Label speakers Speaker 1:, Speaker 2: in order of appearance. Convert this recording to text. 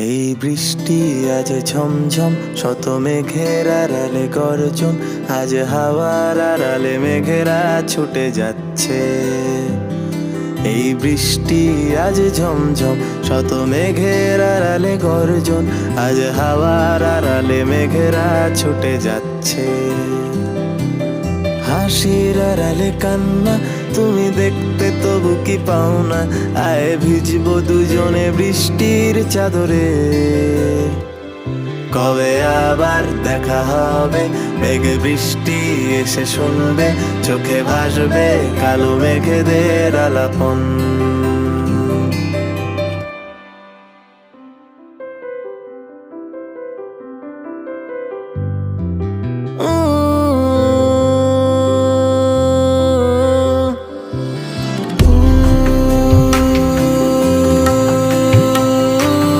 Speaker 1: এই বৃষ্টি আজ ঝমঝম, শত মেঘের আড়ালে গর্জন, আজ হাওয়ার আড়ালে মেঘেরা ছুটে যাচ্ছে। এই বৃষ্টি আজ ঝমঝম, শত মেঘের আড়ালে গর্জন, আজ হাওয়ার আড়ালে মেঘেরা ছুটে যাচ্ছে। হাসির আড়ালে কান্না তুমি দেখতে তবু কি পাও না, আয় ভিজবো দুজনে বৃষ্টির চাদরে। কবে আবার দেখা হবে, মেঘ বৃষ্টি এসে শুনবে, চোখে ভাসবে কালো মেঘেদের আলাপন।